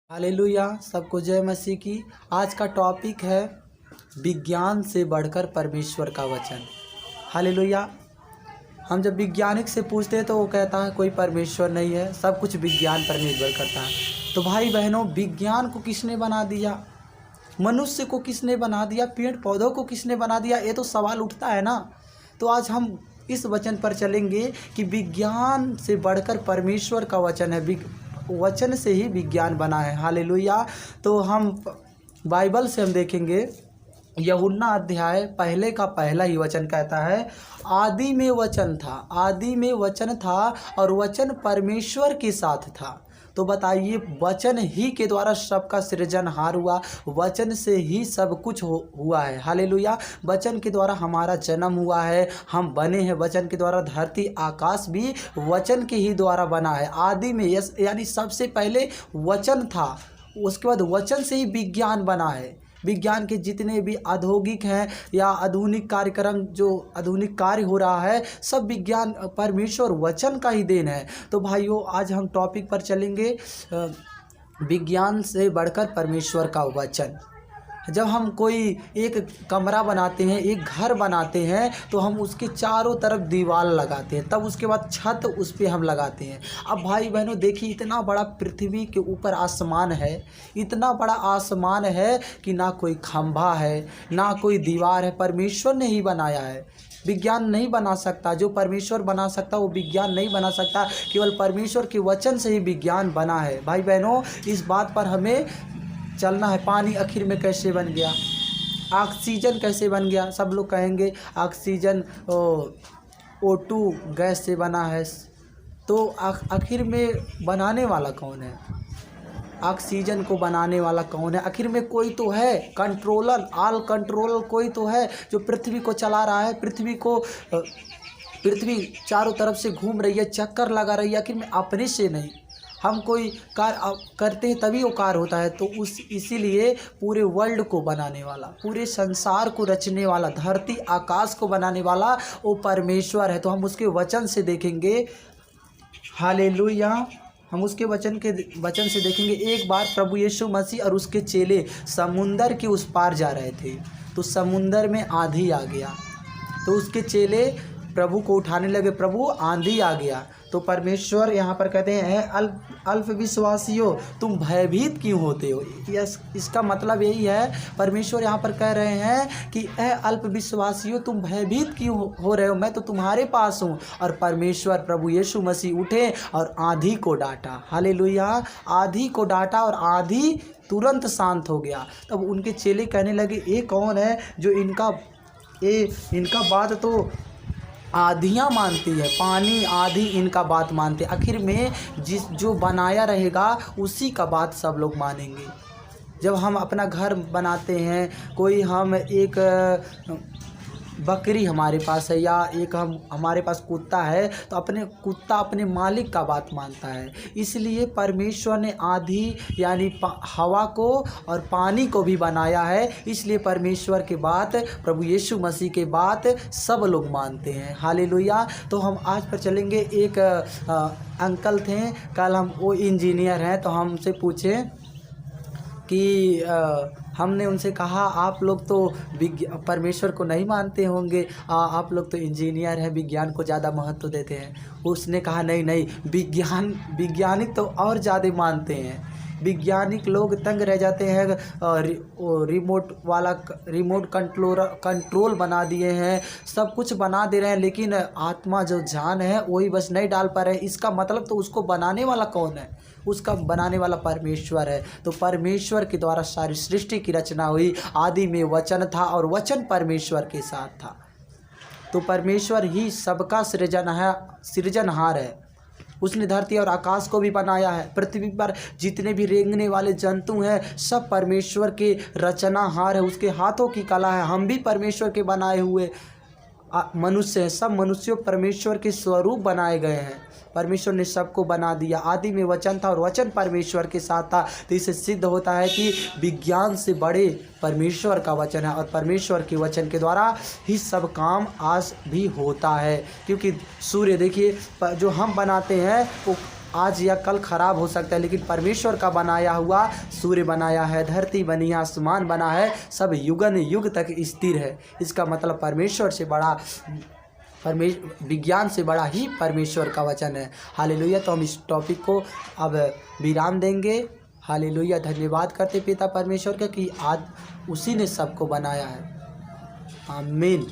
Hallelujah. सबको जय मसीह की। आज का टॉपिक है विज्ञान से बढ़कर परमेश्वर का वचन। हालेलुया। हम जब वैज्ञानिक से पूछते हैं तो वो कहता है कोई परमेश्वर नहीं है, सब कुछ विज्ञान पर निर्भर करता है। तो भाई बहनों, विज्ञान को किसने बना दिया? मनुष्य को किसने बना दिया? पेड़ पौधों को किसने बना दिया? ये तो सवाल उठता है ना। तो आज हम इस वचन पर चलेंगे कि विज्ञान से बढ़कर परमेश्वर का वचन है। वचन से ही विज्ञान बना है। हालेलुया। तो हम बाइबल से हम देखेंगे, यूहन्ना अध्याय पहले का पहला ही वचन कहता है, आदि में वचन था, आदि में वचन था और वचन परमेश्वर के साथ था। तो बताइए, वचन ही के द्वारा सबका सृजनहार हुआ, वचन से ही सब कुछ हुआ है। हालेलुया। वचन के द्वारा हमारा जन्म हुआ है, हम बने हैं वचन के द्वारा। धरती आकाश भी वचन के ही द्वारा बना है। आदि में यानी सबसे पहले वचन था, उसके बाद वचन से ही विज्ञान बना है। विज्ञान के जितने भी औद्योगिक हैं या आधुनिक कार्यक्रम, जो आधुनिक कार्य हो रहा है, सब विज्ञान परमेश्वर वचन का ही देन है। तो भाइयों, आज हम टॉपिक पर चलेंगे, विज्ञान से बढ़कर परमेश्वर का वचन। जब हम कोई एक कमरा बनाते हैं, एक घर बनाते हैं, तो हम उसके चारों तरफ दीवार लगाते हैं, तब उसके बाद छत उस पर हम लगाते हैं। अब भाई बहनों देखिए, इतना बड़ा पृथ्वी के ऊपर आसमान है, इतना बड़ा आसमान है कि ना कोई खंभा है, ना कोई दीवार है, परमेश्वर ने ही बनाया है। विज्ञान नहीं बना सकता। जो परमेश्वर बना सकता वो विज्ञान नहीं बना सकता। केवल परमेश्वर के वचन से ही विज्ञान बना है। भाई बहनों, इस बात पर हमें चलना है। पानी आखिर में कैसे बन गया? ऑक्सीजन कैसे बन गया? सब लोग कहेंगे ऑक्सीजन O2 गैस से बना है। तो आखिर में बनाने वाला कौन है? ऑक्सीजन को बनाने वाला कौन है? आखिर में कोई तो है, कंट्रोलर, ऑल कंट्रोलर कोई तो है जो पृथ्वी को चला रहा है। पृथ्वी चारों तरफ से घूम रही है, चक्कर लगा रही है, आखिर में अपने से नहीं। हम कोई कार्य करते हैं तभी वो कार्य होता है। तो इसीलिए पूरे वर्ल्ड को बनाने वाला, पूरे संसार को रचने वाला, धरती आकाश को बनाने वाला वो परमेश्वर है। तो हम उसके वचन से देखेंगे। हालेलुया। हम उसके वचन से देखेंगे। एक बार प्रभु यीशु मसीह और उसके चेले समुंदर के उस पार जा रहे थे, तो समुंदर में आंधी आ गया। तो उसके चेले प्रभु को उठाने लगे, प्रभु आंधी आ गया। तो परमेश्वर यहाँ पर कहते हैं, अल्प विश्वासियों, तुम भयभीत क्यों होते हो? इसका मतलब यही है, परमेश्वर यहाँ पर कह रहे हैं कि अल्प विश्वासियों, तुम भयभीत क्यों हो रहे हो? मैं तो तुम्हारे पास हूँ। और परमेश्वर प्रभु यीशु मसीह उठे और आंधी को डांटा। हालेलुया। आंधी को डांटा और आंधी तुरंत शांत हो गया। तब उनके चेले कहने लगे, ये कौन है जो इनका बात तो आधियाँ मानती है, पानी आधी इनका बात मानते। आखिर में जो बनाया रहेगा उसी का बात सब लोग मानेंगे। जब हम अपना घर बनाते हैं, कोई हम एक बकरी हमारे पास है या हमारे पास कुत्ता है, तो कुत्ता अपने मालिक का बात मानता है। इसलिए परमेश्वर ने आंधी यानी हवा को और पानी को भी बनाया है। इसलिए परमेश्वर के बात, प्रभु यीशु मसीह के बात सब लोग मानते हैं। हालेलुया। तो हम आज पर चलेंगे। एक अंकल थे, कल वो इंजीनियर हैं, तो हमसे पूछे कि हमने उनसे कहा, आप लोग तो परमेश्वर को नहीं मानते होंगे, आप लोग तो इंजीनियर हैं, विज्ञान को ज़्यादा महत्व देते हैं। उसने कहा, नहीं, विज्ञानिक तो और ज़्यादा मानते हैं। वैज्ञानिक लोग तंग रह जाते हैं, रिमोट कंट्रोल बना दिए हैं, सब कुछ बना दे रहे हैं, लेकिन आत्मा जो जान है वही बस नहीं डाल पा रहे हैं। इसका मतलब तो उसको बनाने वाला कौन है? उसका बनाने वाला परमेश्वर है। तो परमेश्वर के द्वारा सारी सृष्टि की रचना हुई। आदि में वचन था और वचन परमेश्वर के साथ था। तो परमेश्वर ही सबका सृजनहार है। उसने धरती और आकाश को भी बनाया है। पृथ्वी पर जितने भी रेंगने वाले जंतु हैं, सब परमेश्वर के रचनाहार है, उसके हाथों की कला है। हम भी परमेश्वर के बनाए हुए मनुष्य हैं। सब मनुष्यों परमेश्वर के स्वरूप बनाए गए हैं। परमेश्वर ने सबको बना दिया। आदि में वचन था और वचन परमेश्वर के साथ था। तो इससे सिद्ध होता है कि विज्ञान से बड़े परमेश्वर का वचन है और परमेश्वर के वचन के द्वारा ही सब काम आज भी होता है। क्योंकि सूर्य देखिए, जो हम बनाते हैं वो आज या कल खराब हो सकता है, लेकिन परमेश्वर का बनाया हुआ सूर्य बनाया है, धरती बनी है, आसमान बना है, सब युगन युग तक स्थिर है। इसका मतलब परमेश्वर से बड़ा विज्ञान से बड़ा ही परमेश्वर का वचन है। हालेलुया। तो हम इस टॉपिक को अब विराम देंगे। हालेलुया। धन्यवाद करते पिता परमेश्वर का कि आज उसी ने सबको बनाया है। आमीन।